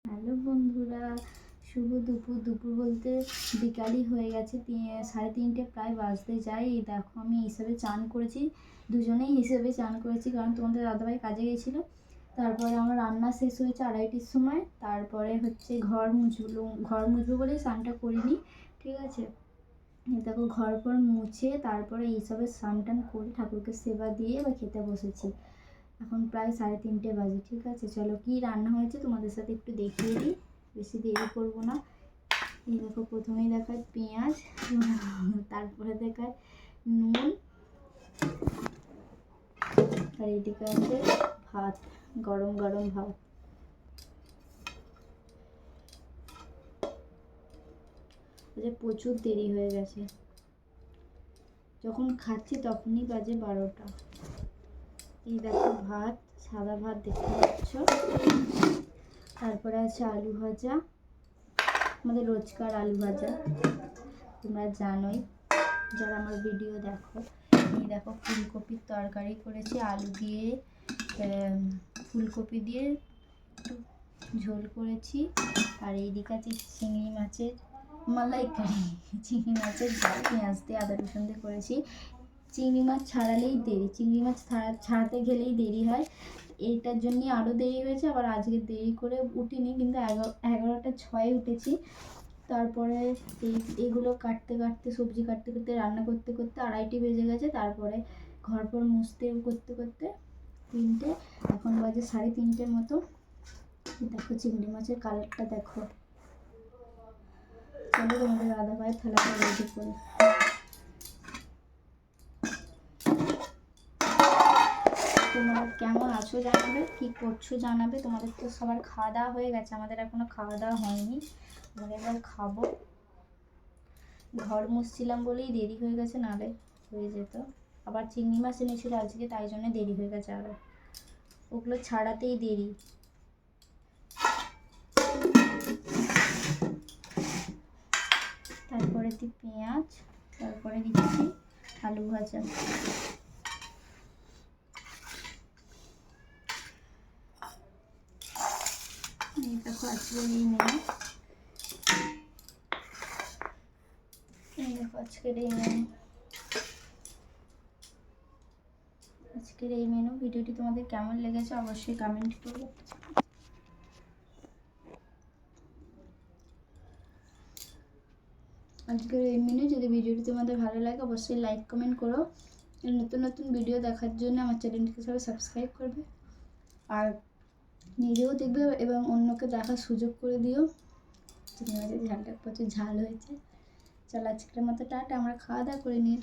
Hello বন্ধুরা, শুভ দুপুর। দুপুর বলতে বিকালই হয়ে গেছে, 3:30 প্রায় বাজতে যায়। এই দেখো আমি হিসেবে চান করেছি, দুজনেই হিসেবে চান করেছি, কারণ তোমাদের দাদাভাই কাজে গেছিলো। তারপরে আমার রান্না শেষ হয়েছে 2:30-র সময়। তারপরে হচ্ছে ঘর মুছবো বলে স্নানটা করিনি, ঠিক আছে। এই দেখো ঘর পর মুছে তারপরে এইসবের স্নান টান করে ঠাকুরকে সেবা দিয়ে এবার খেতে বসেছি। এখন প্রায় 3:30 বাজে, ঠিক আছে। চলো কি রান্না হয়েছে তোমাদের সাথে একটু দেখিয়ে দিই, বেশি দেরি করবো না। এই দেখো প্রথমেই দেখায় পেঁয়াজ, তারপরে দেখায় নুন, আর এইদিকে আছে ভাত, গরম গরম ভাত। প্রচুর দেরি হয়ে গেছে, যখন খাচ্ছি তখনই বাজে 12টা। এই দেখো ভাত, সাদা ভাত দেখতে পাচ্ছ। তারপরে আছে আলু ভাজা, আমাদের রোজকার আলু ভাজা, তোমরা জানোই যারা আমার ভিডিও দেখো। এই দেখো ফুলকপির তরকারি করেছি, আলু দিয়ে ফুলকপি দিয়ে একটু ঝোল করেছি। আর এইদিকে আছে চিংড়ি মাছের মালাইকারি, চিংড়ি মাছের ঝাল পেঁয়াজ দিয়ে আদা রসুন দিয়ে করেছি। চিংড়ি মাছ ছাড়ালেই দেরি, চিংড়ি মাছ ছাড়াতে গেলেই দেরি হয়, এইটার জন্যই আরও দেরি হয়েছে। আবার আজকে দেরি করে উঠিনি, কিন্তু 11:06 উঠেছি। তারপরে এগুলো কাটতে কাটতে, সবজি কাটতে কাটতে, রান্না করতে করতে 2:30 বেজে গেছে। তারপরে ঘর পর মুছতে করতে করতে 3টে, এখন বাজে 3:30 মতো। দেখো চিংড়ি মাছের কালারটা দেখো। চলো তোমাদের দাদাভাই থালাটা রেডি করে। তোমরা কেমন আছো জানাবে, কি করছো জানাবে। তোমাদের তো সবার খাওয়া দাওয়া হয়ে গেছে, আমাদের এখনো খাওয়া দাওয়া হয়নি, আমরা এবার খাবো। ঘর মুছছিলাম বলেই দেরি হয়ে গেছে, নাহলে হয়ে যেত। আবার চিংড়ি মাছ এনেছিল আজকে, তাই জন্য দেরি হয়ে গেছে আরও, ওগুলো ছাড়াতেই দেরি। তারপরে দিই পেঁয়াজ, তারপরে দিচ্ছি আলু ভাজা। এই দেখো আজকের এই মেনু, এই দেখো আজকের এই মেনু, আজকের এই মেনু। ভিডিওটি তোমাদের কেমন লেগেছে অবশ্যই কমেন্ট করো। আজকের এই মেনু, যদি ভিডিওটি তোমাদের ভালো লাগে অবশ্যই লাইক কমেন্ট করো। নতুন নতুন ভিডিও দেখার জন্য আমার চ্যানেলটিকে সবাই সাবস্ক্রাইব করবে, আর নিজেও দেখবে এবং অন্যকে দেখার সুযোগ করে দিও। চিংড়ি মাছের ঝালটা প্রচুর ঝাল হয়েছে। চলো আজকের মতো টাটা, আমরা খাওয়া দাওয়া করে নিই।